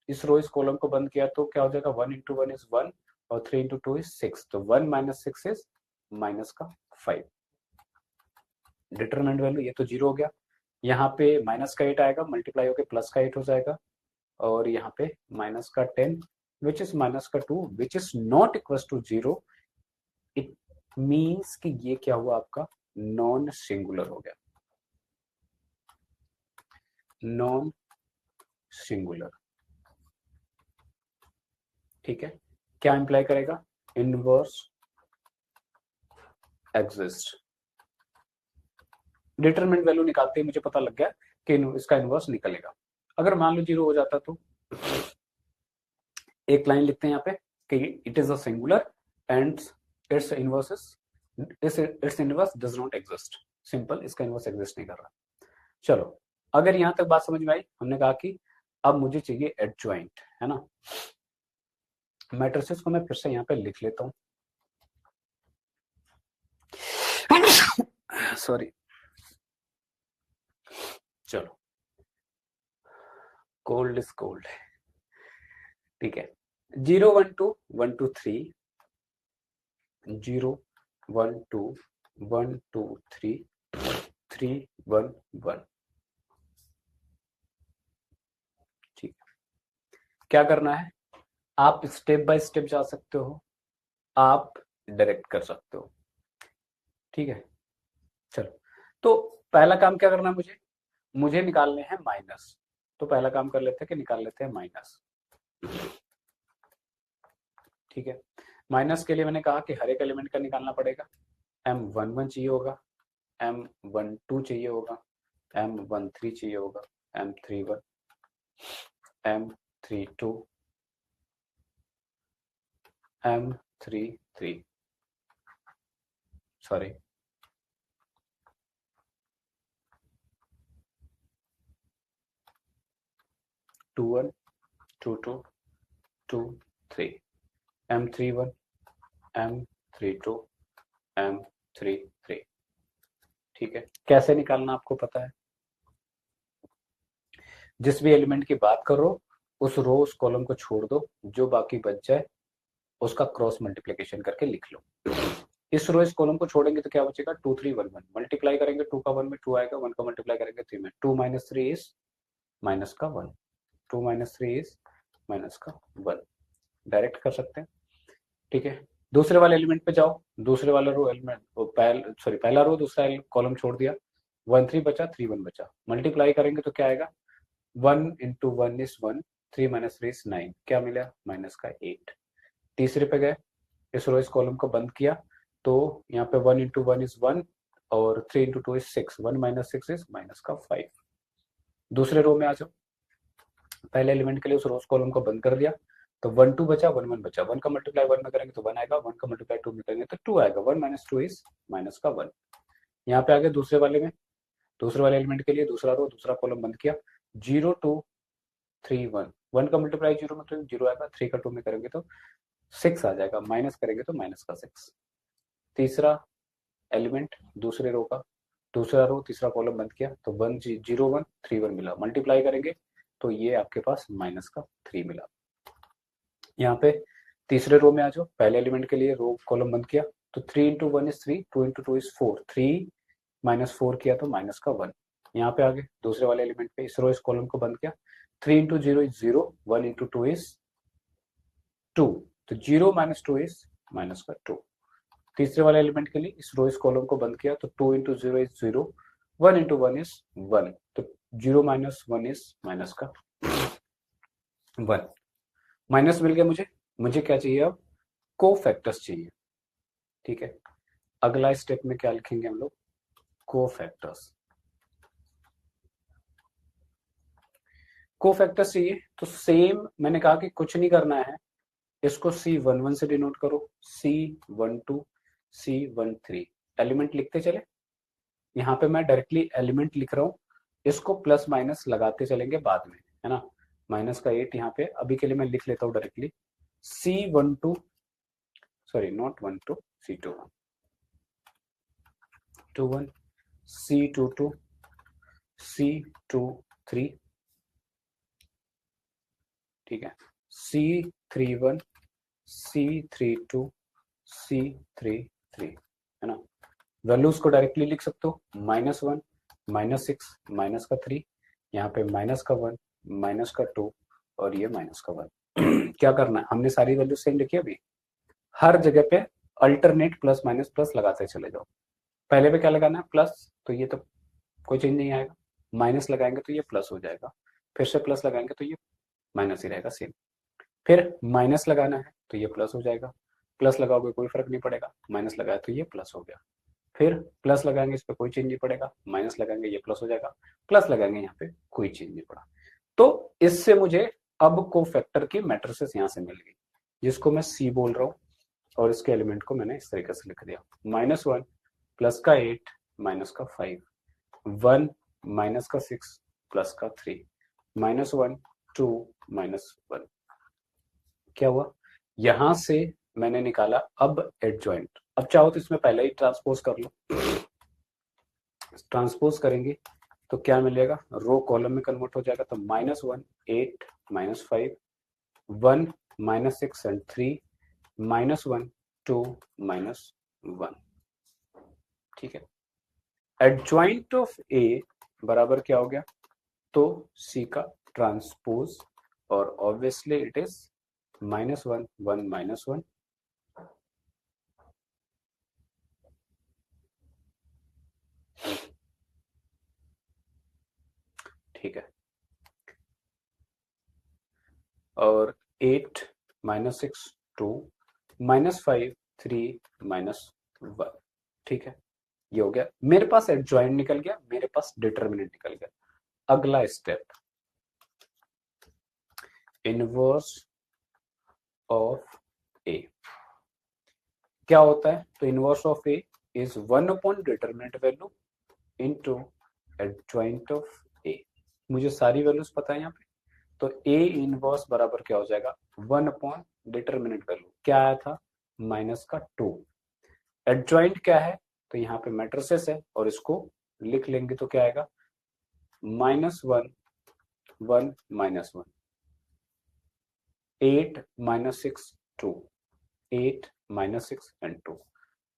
इस रो इस कॉलम को बंद किया तो क्या हो जाएगा, 1 इंटू 1 इज 1, और 3 इंटू 2 इज 6, तो 1 माइनस 6 इज माइनस का 5। डिटरमिनेंट वैल्यू ये तो जीरो हो गया, यहाँ पे माइनस का 8 आएगा, मल्टीप्लाई होकर प्लस का 8 हो जाएगा, और यहाँ पे माइनस का 10 विच इज माइनस का 2 which is not equal to zero. It means कि ये क्या हुआ आपका, नॉन सिंगुलर हो गया, नॉन सिंगुलर। ठीक है, क्या इंप्लाई करेगा, इनवर्स एग्जिस्ट। डिटरमिनेंट वैल्यू निकालते ही मुझे पता लग गया कि इसका इनवर्स निकलेगा। अगर मान लो जीरो हो जाता तो एक लाइन लिखते हैं यहाँ पे कि it is a singular and it's inverse it's inverse does not exist. Simple, इसका इनवर्स एग्जिस्ट नहीं कर रहा। चलो, अगर यहां तक बात समझ में आई, हमने कहा कि अब मुझे चाहिए एडजॉइंट, है ना। मैट्रिसेस को मैं फिर से यहाँ पे लिख लेता हूँ, सॉरी। चलो, कोल्ड इज कोल्ड। ठीक है, 0 1 2 1 2 3, 0 1 2 1 2 3 3 1 1। ठीक, क्या करना है, आप स्टेप बाय स्टेप जा सकते हो, आप डायरेक्ट कर सकते हो। ठीक है, चलो, तो पहला काम क्या करना है मुझे, मुझे निकालने हैं माइनस। तो पहला काम कर लेते हैं कि निकाल लेते हैं माइनस। ठीक है, माइनस के लिए मैंने कहा कि हर एक एलिमेंट का निकालना पड़ेगा। M11 चाहिए होगा, M12 चाहिए होगा, M13 चाहिए होगा, M31, M32, M33, sorry, 2 1 2 2 2 3 M3 1 M3 2 M3 3। ठीक है, कैसे निकालना आपको पता है। जिस भी एलिमेंट की बात कर रहे हो उस रो उस कॉलम को छोड़ दो, जो बाकी बच जाए उसका क्रॉस मल्टीप्लिकेशन करके लिख लो। इस रो इस कॉलम को छोड़ेंगे तो क्या बचेगा 2 3 1 1, मल्टीप्लाई करेंगे 2 का 1 में 2 आएगा, 1 का मल्टीप्लाई करेंगे 3 में 2 - 3 इज माइनस का 1, 2 - 3 इज माइनस का 1, डायरेक्ट कर सकते हैं। ठीक है, दूसरे वाले एलिमेंट पे जाओ, दूसरे वाला रो एलिमेंट पहला रो दूसरा कॉलम छोड़ दिया, 1 3 बचा 3 1 बचा, मल्टीप्लाई करेंगे तो क्या आएगा 1 × 1 इज 1, 3 - 3 इज 9, क्या मिला माइनस का 8। तीसरे पे गए, इस रो इस कॉलम को बंद किया तो यहाँ पे 1 × 1 इज 1 और 3 × 2 इज 6, 1 - 6 इज माइनस का 5। दूसरे रो में आ जाओ, पहले एलिमेंट के लिए उस रो कॉलम को बंद कर दिया तो 1 2 बचा 1 1 बचा, 1 का मल्टीप्लाई 1 में करेंगे तो 1 आएगा, 1 का मल्टीप्लाई 2 में करेंगे तो 2 आएगा, 1 - 2 इज माइनस का 1। यहाँ पे आगे दूसरे वाले में, दूसरे वाले एलिमेंट के लिए दूसरा रो दूसरा कॉलम बंद किया, 0 2 3 1, 1 का मल्टीप्लाई 0 में तो 0 आएगा, 3 का 2 में करेंगे तो 6 आ जाएगा, माइनस करेंगे तो माइनस का 6। तीसरा एलिमेंट दूसरे रो का दूसरा रो तीसरा कॉलम बंद किया तो 1 0 1 3 1 मिला, मल्टीप्लाई करेंगे तो ये आपके पास माइनस का 3 मिला। यहाँ पे तीसरे रो में आ जाओ, पहले एलिमेंट के लिए रो कॉलम बंद किया तो 3 × 1 इज 3, 2 × 2 इज 4, 3 - 4 किया तो माइनस का 1। यहाँ पे आगे दूसरे वाले एलिमेंट पे इस रो इस कॉलम को बंद किया, 3 × 0 इज 0, 1 × 2 इज 2, तो 0 - 2 इज माइनस का 2। तीसरे वाले एलिमेंट के लिए इस रो इस कॉलम को बंद किया तो 2 × 0 इज 0, 1 × 1 इज 1, तो 0 - 1 इज माइनस का 1। माइनस मिल गया मुझे क्या चाहिए अब कोफैक्टर्स चाहिए। ठीक है, अगला स्टेप में क्या लिखेंगे हम लोग कोफैक्टर्स। कोफैक्टर्स चाहिए तो सेम मैंने कहा कि कुछ नहीं करना है, इसको C11 से डिनोट करो, C12 C13 एलिमेंट लिखते चले। यहाँ पे मैं डायरेक्टली एलिमेंट लिख रहा हूँ, इसको प्लस माइनस लगाते चलेंगे बाद में, है ना। माइनस का 8 यहाँ पे अभी के लिए मैं लिख लेता हूँ directly, C12 sorry not 12 C21 21 C22 C23, ठीक है, C31 C32 C33, है ना। वैल्यूज को डायरेक्टली लिख सकते हो, -1 -6 माइनस का 3, यहाँ पे माइनस का 1 माइनस का 2 और ये माइनस का 1। क्या करना है, हमने सारी वैल्यू सेम लिखी अभी, हर जगह पे अल्टरनेट प्लस माइनस प्लस लगाते चले जाओ। पहले पे क्या लगाना है प्लस, तो ये तो कोई चेंज नहीं आएगा, माइनस लगाएंगे तो ये प्लस हो जाएगा, फिर से प्लस लगाएंगे तो ये माइनस ही रहेगा सेम, फिर माइनस लगाना है तो ये प्लस हो जाएगा, प्लस लगाओगे कोई फर्क नहीं पड़ेगा, माइनस लगाया तो ये प्लस हो गया, फिर प्लस लगाएंगे इस पर कोई चेंज नहीं पड़ेगा, माइनस लगाएंगे ये प्लस हो जाएगा, प्लस लगाएंगे यहाँ पे कोई चेंज नहीं पड़ा। तो इससे मुझे अब कोफैक्टर की मैट्रिसेस यहाँ से मिल गई, जिसको मैं C बोल रहा हूँ, और इसके एलिमेंट को मैंने इस तरीके से लिख दिया, -1 प्लस का 8 माइनस का 5, 1 माइनस का 6 प्लस का 3, -1 2 -1। क्या हुआ, यहां से मैंने निकाला अब एडजॉइंट। अब चाहो तो इसमें पहले ही ट्रांसपोज कर लो, ट्रांसपोज करेंगे तो क्या मिलेगा, रो कॉलम में कन्वर्ट हो जाएगा, तो -1 8 -5 1 -6 एंड 3 -1 2 -1। ठीक है, एडजॉइंट ऑफ ए बराबर क्या हो गया, तो C का ट्रांसपोज, और ऑब्वियसली इट इज -1 1 -1, ठीक है, और 8 -6 2 -5 3 -1, ठीक है, ये हो गया मेरे पास एडजॉइंट निकल गया, मेरे पास डिटरमिनेंट निकल गया। अगला स्टेप, इनवर्स ऑफ ए क्या होता है, तो inverse of A is 1 determinant value into adjoint of A. मुझे सारी वैल्यूज पता है यहाँ पे, तो ए इनवर्स बराबर क्या हो जाएगा 1 अपॉन डिटर्मिनेंट वैल्यू क्या आया था माइनस का 2। एडजॉइंट क्या है तो यहाँ पे मैट्रिसेस है और इसको लिख लेंगे तो क्या आएगा -1 1 -1 8 -6 2 8 -6 and 2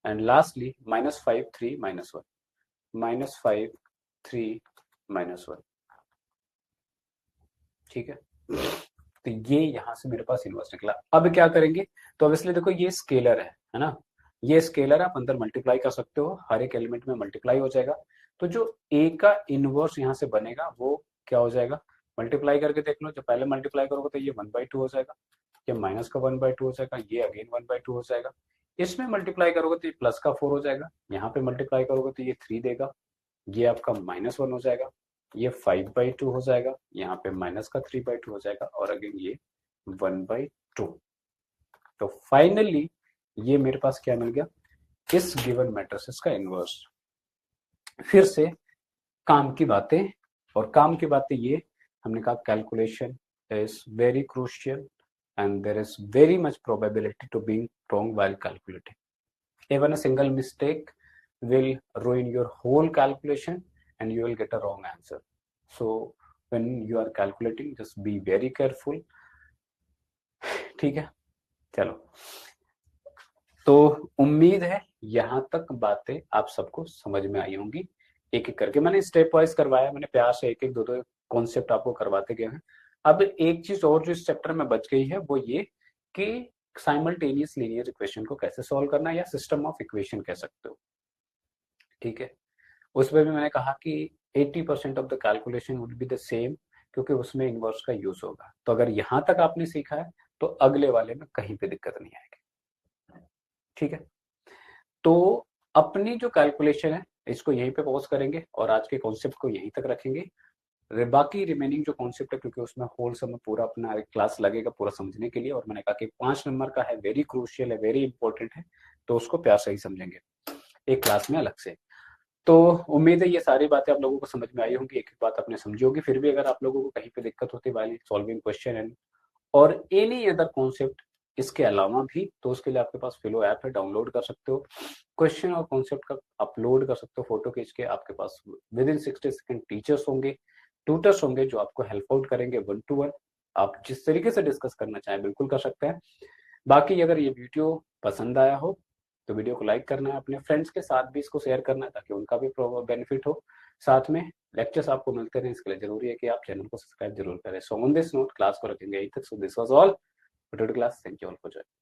and lastly -5 3 -1 -5 3 -1 ठीक है। तो ये यहां से मेरे पास इनवर्स निकला। अब क्या करेंगे तो ऑब्वियसली देखो ये स्केलर है ना, ये स्केलर आप अंदर मल्टीप्लाई कर सकते हो, हर एक एलिमेंट में मल्टीप्लाई हो जाएगा। तो जो ए का इनवर्स यहाँ से बनेगा वो क्या हो जाएगा मल्टीप्लाई करके देख लो, जब पहले मल्टीप्लाई करोगे तो ये 1/2 हो जाएगा, ये माइनस का 1/2 हो जाएगा, ये अगेन 1/2 हो जाएगा। इसमें मल्टीप्लाई करोगे तो ये प्लस का 4 हो जाएगा, यहाँ पे मल्टीप्लाई करोगे तो ये 3 देगा, ये आपका -1 हो जाएगा, ये 5/2 हो जाएगा, यहाँ पे माइनस का 3/2 हो जाएगा और अगेन ये 1/2। तो फाइनली ये मेरे पास क्या मिल गया इस गिवन मैट्रिसेस का इनवर्स। फिर से काम की बातें, और काम की बातें ये हमने कहा calculation is very crucial and there is very much probability to being wrong while calculating. Even a single mistake will ruin your whole calculation and you will get a wrong answer. So when you are calculating just be very careful. ठीक है, चलो तो उम्मीद है यहां तक बातें आप सबको समझ में आई होंगी। एक एक करके मैंने स्टेप वाइज करवाया, मैंने प्यार से एक एक दो दो कॉन्सेप्ट आपको करवाते गए हैं। अब एक चीज और जो इस चैप्टर में बच गई है वो ये कि साइमल्टेनियस लीनियर इक्वेशन को कैसे सॉल्व करना है या सिस्टम ऑफ इक्वेशन कह सकते हो, ठीक है। उसमें भी मैंने कहा कि 80% of the calculation would be the same क्योंकि उसमें इनवर्स का यूज होगा। तो अगर यहां तक आपने सीखा है तो अगले वाले में कहीं पे दिक्कत नहीं आएगी, ठीक है। तो अपनी जो कैलकुलेशन है इसको यहीं पे पॉज करेंगे और आज के कॉन्सेप्ट को यहीं तक रखेंगे। बाकी रिमेनिंग जो कॉन्सेप्ट है क्योंकि उसमें होल समय पूरा अपना क्लास लगेगा पूरा समझने के लिए, और मैंने कहा कि 5 नंबर का है, वेरी क्रूशियल है, वेरी इंपॉर्टेंट है, तो उसको प्यार से ही समझेंगे एक क्लास में अलग से। तो उम्मीद है ये सारी बातें आप लोगों को समझ में आई होंगी, एक एक बात आपने समझी होगी। फिर भी अगर आप लोगों को कहीं पे दिक्कत होती है वाइल सॉल्विंग क्वेश्चन एंड और एनी अदर कॉन्सेप्ट इसके अलावा भी, तो उसके लिए आपके पास फिलो ऐप है, डाउनलोड कर सकते हो, क्वेश्चन और कॉन्सेप्ट का अपलोड कर सकते हो फोटो खींच के। आपके पास विद इन 60 सेकंड टीचर्स होंगे, ट्यूटर्स होंगे जो आपको हेल्प आउट करेंगे 1 to 1। आप जिस तरीके से डिस्कस करना चाहें बिल्कुल कर सकते हैं। बाकी अगर ये वीडियो पसंद आया हो तो वीडियो को लाइक करना है, अपने फ्रेंड्स के साथ भी इसको शेयर करना है ताकि उनका भी बेनिफिट हो। साथ में लेक्चर्स आपको मिलते रहे इसके लिए जरूरी है कि आप चैनल को सब्सक्राइब जरूर करें। So on this note class को रखेंगे यहीं तक। So this was all for today class, thank you all for joining.